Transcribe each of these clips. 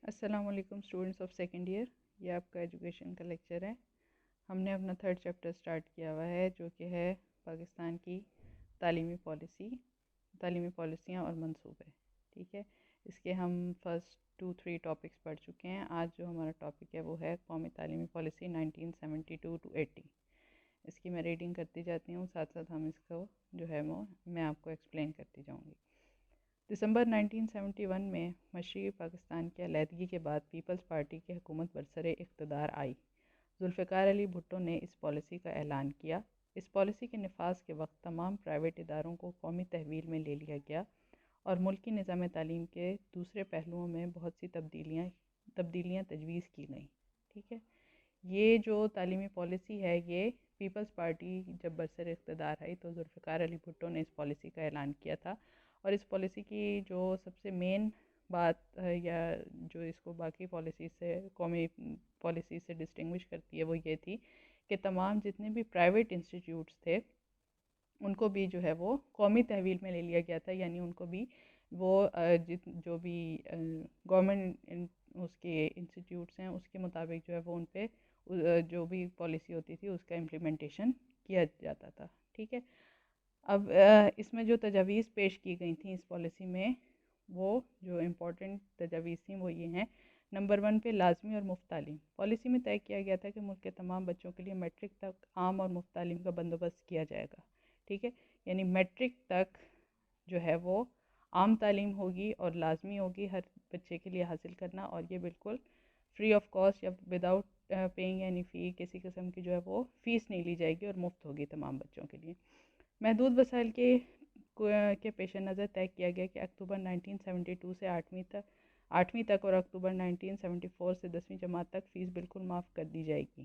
السلام علیکم students of second year. یہ آپ کا ایجوکیشن کا لیکچر ہے. ہم نے اپنا تھرڈ چیپٹر سٹارٹ کیا ہوا ہے جو کہ ہے پاکستان کی تعلیمی پالیسیاں اور منصوبے. ٹھیک ہے, اس کے ہم فرسٹ 2-3 ٹاپکس پڑھ چکے ہیں. آج جو ہمارا ٹاپک ہے وہ ہے قومی تعلیمی پالیسی 1972-80. اس کی میں ریڈنگ کرتی جاتی ہوں, ساتھ ساتھ ہم اس کو جو ہے وہ میں آپ کو ایکسپلین کرتی جاؤں گی. دسمبر 1971 میں مشرقی پاکستان کی علیحدگی کے بعد پیپلز پارٹی کی حکومت برسر اقتدار آئی. ذوالفقار علی بھٹو نے اس پالیسی کا اعلان کیا. اس پالیسی کے نفاذ کے وقت تمام پرائیویٹ اداروں کو قومی تحویل میں لے لیا گیا اور ملکی نظام تعلیم کے دوسرے پہلوؤں میں بہت سی تبدیلیاں تجویز کی گئیں. ٹھیک ہے, یہ جو تعلیمی پالیسی ہے یہ پیپلز پارٹی جب برسر اقتدار آئی تو ذوالفقار علی بھٹو نے اس پالیسی کا اعلان کیا تھا. اور اس پالیسی کی جو سب سے مین بات یا جو اس کو باقی پالیسیز سے قومی پالیسیز سے ڈسٹنگوش کرتی ہے وہ یہ تھی کہ تمام جتنے بھی پرائیویٹ انسٹیٹیوٹس تھے ان کو بھی جو ہے وہ قومی تحویل میں لے لیا گیا تھا. یعنی ان کو بھی وہ جو بھی گورنمنٹ اس کے انسٹیٹیوٹس ہیں اس کے مطابق جو ہے وہ ان پہ جو بھی پالیسی ہوتی تھی اس کا امپلیمنٹیشن کیا جاتا تھا. ٹھیک ہے, اب اس میں جو تجاویز پیش کی گئی تھیں اس پالیسی میں وہ جو امپورٹنٹ تجاویز تھیں وہ یہ ہیں. نمبر 1 پہ لازمی اور مفت تعلیم. پالیسی میں طے کیا گیا تھا کہ ملک کے تمام بچوں کے لیے میٹرک تک عام اور مفت تعلیم کا بندوبست کیا جائے گا. ٹھیک ہے, یعنی میٹرک تک جو ہے وہ عام تعلیم ہوگی اور لازمی ہوگی ہر بچے کے لیے حاصل کرنا, اور یہ بالکل فری آف کاسٹ یا وداؤٹ پیئنگ اینی فی, کسی قسم کی جو ہے وہ فیس نہیں لی جائے گی اور مفت ہوگی تمام بچوں کے لیے. محدود وسائل کے پیش نظر طے کیا گیا کہ اکتوبر 1972 سے 8ویں تک اور اکتوبر 1974 سے 10ویں جماعت تک فیس بالکل معاف کر دی جائے گی.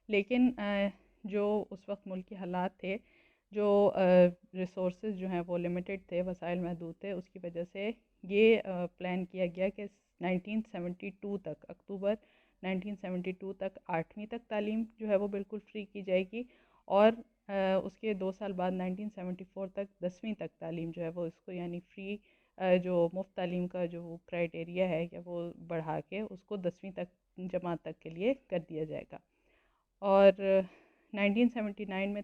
لیکن جو اس وقت ملکی حالات تھے, جو ریسورسز جو ہیں وہ لمیٹڈ تھے, وسائل محدود تھے, اس کی وجہ سے یہ پلان کیا گیا کہ 1972 تک اکتوبر 1972 تک 8ویں تک تعلیم جو ہے وہ بالکل فری کی جائے گی, اور اس کے 2 سال بعد 1974 تک 10ویں تک تعلیم جو ہے وہ اس کو یعنی فری جو مفت تعلیم کا جو کرائٹیریا ہے یا وہ بڑھا کے اس کو 10ویں تک جماعت تک کے لیے کر دیا جائے گا. اور 1979 میں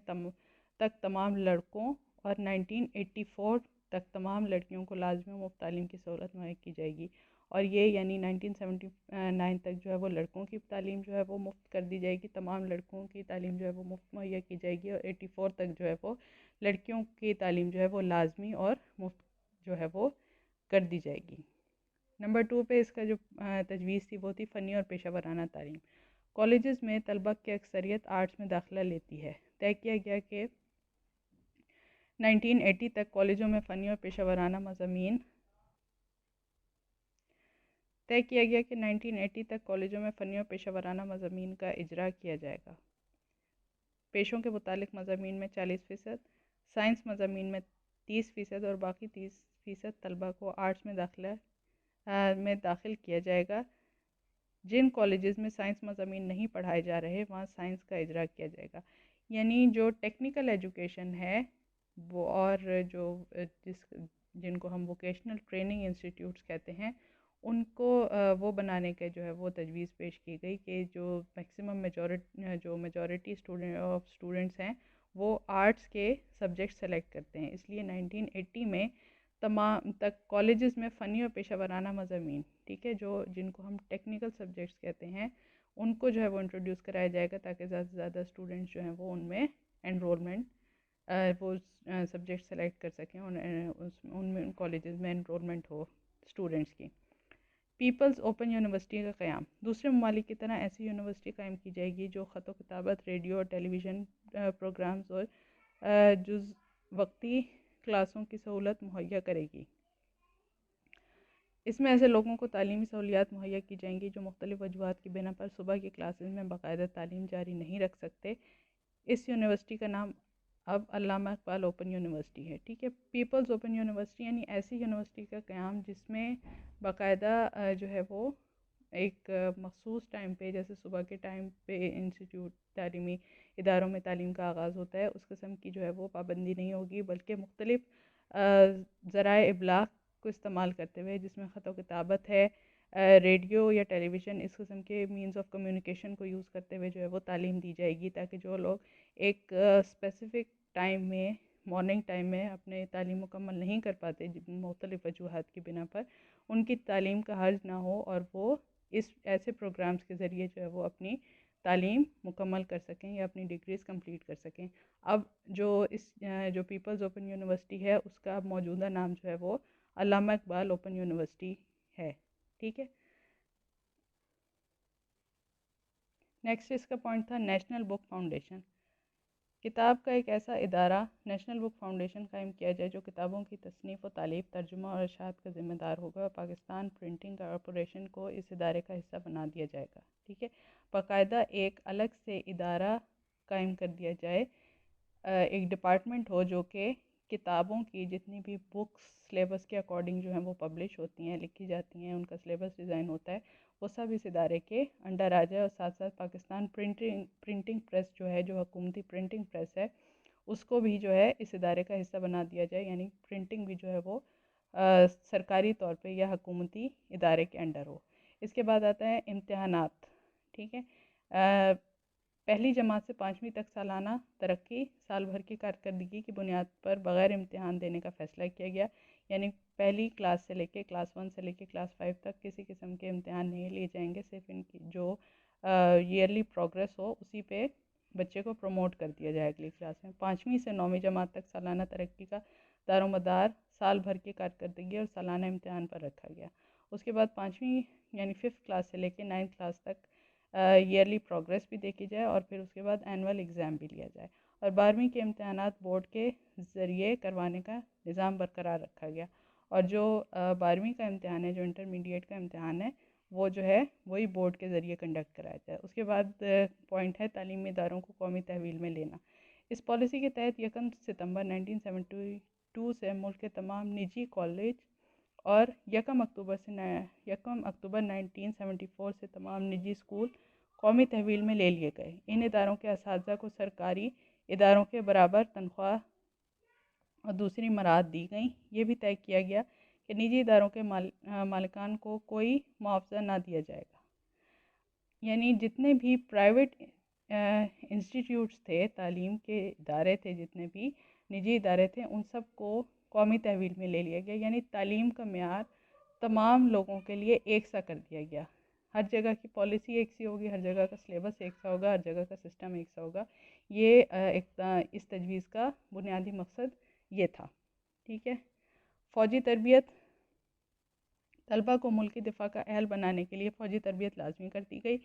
تک تمام لڑکوں اور 1984 تک تمام لڑکیوں کو لازمی مفت تعلیم کی سہولت مہیا کی جائے گی. اور یہ یعنی 1979 تک جو ہے وہ لڑکوں کی تعلیم جو ہے وہ مفت کر دی جائے گی, تمام لڑکوں کی تعلیم جو ہے وہ مفت مہیا کی جائے گی, اور 84 تک جو ہے وہ لڑکیوں کی تعلیم جو ہے وہ لازمی اور مفت جو ہے وہ کر دی جائے گی. نمبر 2 پہ اس کا جو تجویز تھی وہ تھی فنی اور پیشہ ورانہ تعلیم. کالجز میں طلبہ کی اکثریت آرٹس میں داخلہ لیتی ہے. طے کیا گیا کہ 1980 تک کالجوں میں فنی اور پیشہ ورانہ مضامین کا اجرا کیا جائے گا. پیشوں کے متعلق مضامین میں 40%, سائنس مضامین میں 30% اور باقی 30% طلبہ کو آرٹس میں داخل کیا جائے گا. جن کالجز میں سائنس مضامین نہیں پڑھائے جا رہے وہاں سائنس کا اجرا کیا جائے گا. یعنی جو ٹیکنیکل ایجوکیشن ہے وہ اور جن کو ہم ووکیشنل ٹریننگ انسٹیٹیوٹس کہتے ہیں ان کو وہ بنانے کے جو ہے وہ تجویز پیش کی گئی کہ جو میکسیمم میجورٹی اسٹوڈنٹس ہیں وہ آرٹس کے سبجیکٹ سلیکٹ کرتے ہیں. اس لیے 1980 میں تمام تک کالجز میں فنی اور پیشہ ورانہ مضامین, ٹھیک ہے, جن کو ہم ٹیکنیکل سبجیکٹس کہتے ہیں, ان کو جو ہے وہ انٹروڈیوس کرایا جائے گا تاکہ زیادہ سے زیادہ اسٹوڈنٹس جو ہیں وہ ان میں انرولمنٹ وہ سبجیکٹ سلیکٹ کر سکیں, ان میں کالجز میں انرولمنٹ ہو اسٹوڈنٹس کی. پیپلز اوپن یونیورسٹی کا قیام. دوسرے ممالک کی طرح ایسی یونیورسٹی قائم کی جائے گی جو خط و کتابت, ریڈیو اور ٹیلی ویژن پروگرامز اور جز وقتی کلاسوں کی سہولت مہیا کرے گی. اس میں ایسے لوگوں کو تعلیمی سہولیات مہیا کی جائیں گی جو مختلف وجوہات کی بنا پر صبح کی کلاسز میں باقاعدہ تعلیم جاری نہیں رکھ سکتے. اس یونیورسٹی کا نام اب علامہ اقبال اوپن یونیورسٹی ہے. ٹھیک ہے, پیپلز اوپن یونیورسٹی یعنی ایسی یونیورسٹی کا قیام جس میں باقاعدہ جو ہے وہ ایک مخصوص ٹائم پہ, جیسے صبح کے ٹائم پہ انسٹیٹیوٹ تعلیمی اداروں میں تعلیم کا آغاز ہوتا ہے, اس قسم کی جو ہے وہ پابندی نہیں ہوگی, بلکہ مختلف ذرائع ابلاغ کو استعمال کرتے ہوئے، جس میں خط و کتابت ہے، ریڈیو یا ٹیلی ویژن، اس قسم کے مینز آف کمیونیکیشن کو یوز کرتے ہوئے جو ہے وہ تعلیم دی جائے گی، تاکہ جو لوگ ایک اسپیسیفک ٹائم میں، مارننگ ٹائم میں اپنے تعلیم مکمل نہیں کر پاتے مختلف وجوہات کی بنا پر، ان کی تعلیم کا حرج نہ ہو اور وہ اس ایسے پروگرامز کے ذریعے جو ہے وہ اپنی تعلیم مکمل کر سکیں یا اپنی ڈگریز کمپلیٹ کر سکیں۔ اب جو پیپلز اوپن یونیورسٹی ہے، اس کا موجودہ نام جو ہے وہ علامہ اقبال اوپن یونیورسٹی ہے، ٹھیک ہے۔ نیکسٹ اس کا پوائنٹ تھا نیشنل بک فاؤنڈیشن۔ کتاب کا ایک ایسا ادارہ نیشنل بک فاؤنڈیشن قائم کیا جائے جو کتابوں کی تصنیف و تالیف، ترجمہ اور اشاعت کا ذمہ دار ہوگا۔ پاکستان پرنٹنگ کارپوریشن کو اس ادارے کا حصہ بنا دیا جائے گا، ٹھیک ہے۔ باقاعدہ ایک الگ سے ادارہ قائم کر دیا جائے، ایک ڈپارٹمنٹ ہو جو کہ کتابوں کی جتنی بھی بکس سلیبس کے اکارڈنگ جو ہیں وہ پبلش ہوتی ہیں، لکھی جاتی ہیں، ان کا سلیبس ڈیزائن ہوتا ہے، وہ سب اس ادارے کے انڈر آ جائے۔ اور ساتھ ساتھ پاکستان پرنٹنگ پریس جو ہے، جو حکومتی پرنٹنگ پریس ہے، اس کو بھی جو ہے اس ادارے کا حصہ بنا دیا جائے، یعنی پرنٹنگ بھی جو ہے وہ سرکاری طور پہ یا حکومتی ادارے کے انڈر ہو۔ اس کے بعد آتا ہے امتحانات، ٹھیک ہے۔ پہلی جماعت سے 5ویں تک سالانہ ترقی سال بھر کی کارکردگی کی بنیاد پر بغیر امتحان دینے کا فیصلہ کیا گیا، یعنی پہلی کلاس سے لے کے کلاس 1 سے لے کے کلاس 5 تک کسی قسم کے امتحان نہیں لیے جائیں گے، صرف ان کی جو ایئرلی پروگریس ہو اسی پہ بچے کو پروموٹ کر دیا جائے اگلی کلاس میں۔ 5ویں سے 9ویں جماعت تک سالانہ ترقی کا دار و مدار سال بھر کی کارکردگی اور سالانہ امتحان پر رکھا گیا۔ اس کے بعد 5ویں یعنی 5th کلاس سے لے کے 9th کلاس تک ایئرلی پروگریس بھی دیکھی جائے، اور پھر اس کے بعد اینول ایگزام بھی لیا جائے، اور 12ویں کے امتحانات بورڈ کے ذریعے کروانے کا نظام برقرار رکھا گیا۔ اور جو 12ویں کا امتحان ہے، جو انٹرمیڈیٹ کا امتحان ہے، وہ جو ہے وہی بورڈ کے ذریعے کنڈکٹ کرایا جائے۔ اس کے بعد پوائنٹ ہے تعلیمی اداروں کو قومی تحویل میں لینا۔ اس پالیسی کے تحت 1 ستمبر 1972 سے ملک کے تمام نجی کالج اور 1 اکتوبر 1974 سے تمام نجی اسکول قومی تحویل میں لے لیے گئے۔ ان اداروں کے اساتذہ کو سرکاری اداروں کے برابر تنخواہ اور دوسری مراعات دی گئیں۔ یہ بھی طے کیا گیا کہ نجی اداروں کے مالکان کو کوئی معاوضہ نہ دیا جائے گا، یعنی جتنے بھی پرائیویٹ انسٹیٹیوٹس تھے، تعلیم کے ادارے تھے، جتنے بھی نجی ادارے تھے، ان سب کو قومی تحویل میں لے لیا گیا، یعنی تعلیم کا معیار تمام لوگوں کے لیے ایک سا کر دیا گیا۔ ہر جگہ کی پالیسی ایک سی ہوگی، ہر جگہ کا سلیبس ایک سا ہوگا، ہر جگہ کا سسٹم ایک سا ہوگا۔ یہ اس تجویز کا بنیادی مقصد یہ تھا، ٹھیک ہے۔ فوجی تربیت، طلبہ کو ملکی دفاع کا اہل بنانے کے لیے فوجی تربیت لازمی کر دی گئی۔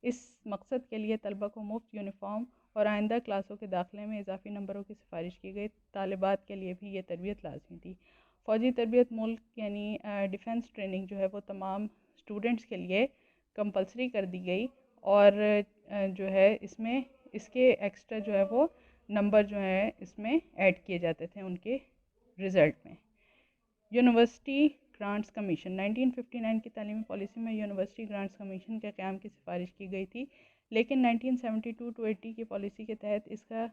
اس مقصد کے لیے طلبہ کو مفت یونیفارم اور آئندہ کلاسوں کے داخلے میں اضافی نمبروں کی سفارش کی گئی۔ طالبات کے لیے بھی یہ تربیت لازمی تھی۔ فوجی تربیت ملک یعنی ڈیفنس ٹریننگ جو ہے وہ تمام اسٹوڈنٹس کے لیے کمپلسری کر دی گئی، اور جو ہے اس کے ایکسٹرا جو ہے وہ نمبر جو ہے اس میں ایڈ کیے جاتے تھے ان کے رزلٹ میں۔ یونیورسٹی گرانٹس کمیشن 1959 کی تعلیمی پالیسی میں یونیورسٹی گرانٹس کمیشن کے قیام کی سفارش کی گئی تھی، لیکن 1972-80 کی پالیسی کے تحت اس کا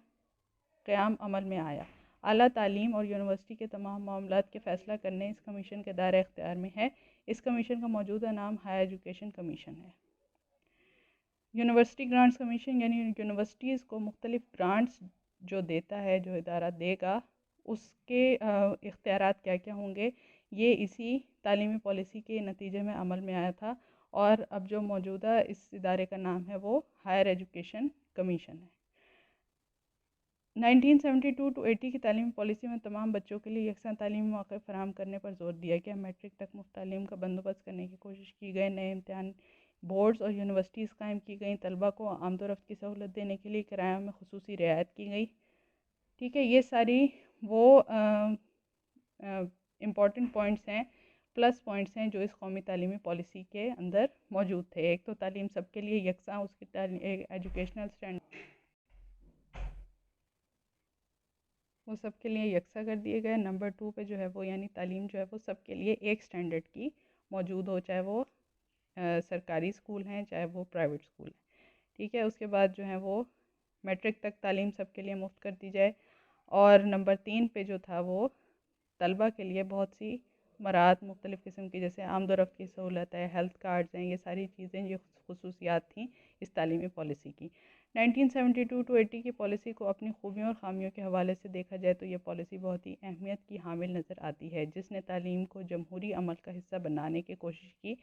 قیام عمل میں آیا۔ اعلیٰ تعلیم اور یونیورسٹی کے تمام معاملات کے فیصلہ کرنے اس کمیشن کے دائرہ اختیار میں ہے۔ اس کمیشن کا موجودہ نام ہائر ایجوکیشن کمیشن ہے۔ یونیورسٹی گرانٹس کمیشن یعنی یونیورسٹیز کو مختلف گرانٹس جو دیتا ہے، جو ادارہ دے گا، اس کے اختیارات کیا کیا ہوں گے، یہ اسی تعلیمی پالیسی کے نتیجے میں عمل میں آیا تھا، اور اب جو موجودہ اس ادارے کا نام ہے وہ ہائر ایجوکیشن کمیشن ہے۔ 1972-80 کی تعلیمی پالیسی میں تمام بچوں کے لیے یکساں تعلیمی مواقع فراہم کرنے پر زور دیا گیا۔ میٹرک تک مفت تعلیم کا بندوبست کرنے کی کوشش کی گئی۔ نئے امتحان بورڈز اور یونیورسٹیز قائم کی گئیں۔ طلبہ کو آمد و رفت کی سہولت دینے کے لیے کرایہ میں خصوصی رعایت کی گئی، ٹھیک ہے۔ یہ ساری وہ امپورٹنٹ پوائنٹس ہیں، پلس پوائنٹس ہیں جو اس قومی تعلیمی پالیسی کے اندر موجود تھے۔ ایک تو تعلیم سب کے لیے یکساں، اس کی ایجوکیشنل اسٹینڈرڈ وہ سب کے لیے یکساں کر دیے گئے۔ نمبر 2 پہ جو ہے وہ یعنی تعلیم جو ہے وہ سب کے لیے ایک سٹینڈرڈ کی موجود ہو، چاہے وہ سرکاری اسکول ہیں چاہے وہ پرائیویٹ اسکول ہیں، ٹھیک ہے۔ اس کے بعد جو ہے وہ میٹرک تک تعلیم سب کے لیے مفت کر دی جائے، اور نمبر 3 پہ جو تھا وہ طلبہ کے لیے بہت سی مراد مختلف قسم کی، جیسے آمد و رفت کی سہولت ہے، ہیلتھ کارڈز ہیں، یہ ساری چیزیں، یہ خصوصیات تھیں اس تعلیمی پالیسی کی۔ 1972-80 کی پالیسی کو اپنی خوبیوں اور خامیوں کے حوالے سے دیکھا جائے تو یہ پالیسی بہت ہی اہمیت کی حامل نظر آتی ہے، جس نے تعلیم کو جمہوری عمل کا حصہ بنانے کی کوشش کی،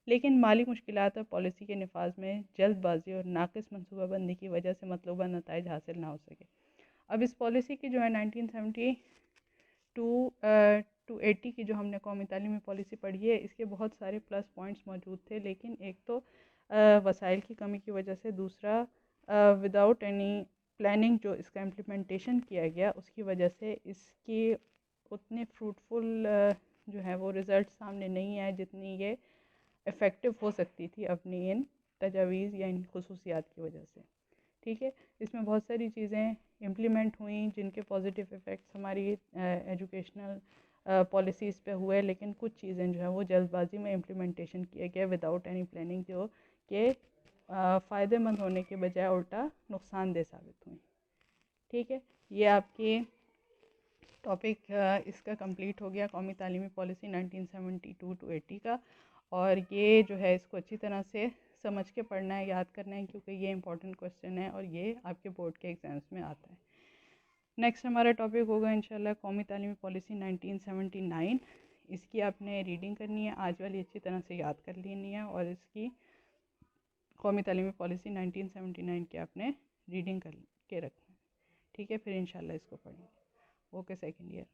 لیکن مالی مشکلات اور پالیسی کے نفاذ میں جلد بازی اور ناقص منصوبہ بندی کی وجہ سے مطلوبہ نتائج حاصل نہ ہو سکے۔ اب اس پالیسی کی جو ہے 1972 کی جو ہم نے قومی تعلیمی پالیسی پڑھی ہے، اس کے بہت سارے پلس پوائنٹس موجود تھے، لیکن ایک تو وسائل کی کمی کی وجہ سے، دوسرا وداؤٹ اینی پلاننگ جو اس کا امپلیمنٹیشن کیا گیا اس کی وجہ سے اس کی اتنے فروٹفل جو ہے وہ رزلٹ سامنے نہیں آئے جتنی یہ افیکٹو ہو سکتی تھی اپنی ان تجاویز یا ان خصوصیات کی وجہ سے۔ ٹھیک ہے، اس میں بہت ساری چیزیں امپلیمنٹ ہوئیں جن کے پازیٹیو افیکٹس ہماری ایجوکیشنل پالیسیز پہ ہوئے، لیکن کچھ چیزیں جو ہیں وہ جلد بازی میں امپلیمنٹیشن کیے گئے وداؤٹ اینی پلاننگ، جو کہ فائدہ مند ہونے کے بجائے الٹا نقصان دہ ثابت ہوئیں۔ ٹھیک ہے، یہ آپ کی ٹاپک اس کا کمپلیٹ ہو گیا، قومی تعلیمی پالیسی 1972-80 کا، اور یہ جو ہے اس کو اچھی طرح سے سمجھ کے پڑھنا ہے، یاد کرنا ہے، کیونکہ یہ امپورٹنٹ کوسچن ہے اور یہ آپ کے بورڈ کے ایگزامس میں آتا ہے۔ نیکسٹ ہمارا ٹاپک ہوگا انشاءاللہ قومی تعلیمی پالیسی 1979۔ اس کی آپ نے ریڈنگ کرنی ہے، آج والی اچھی طرح سے یاد کر لینی ہے، اور اس کی قومی تعلیمی پالیسی 1979 کی آپ نے ریڈنگ کر کے رکھنا ہے۔ ٹھیک ہے، پھر انشاءاللہ اس کو پڑھیں گے۔ Okay second year.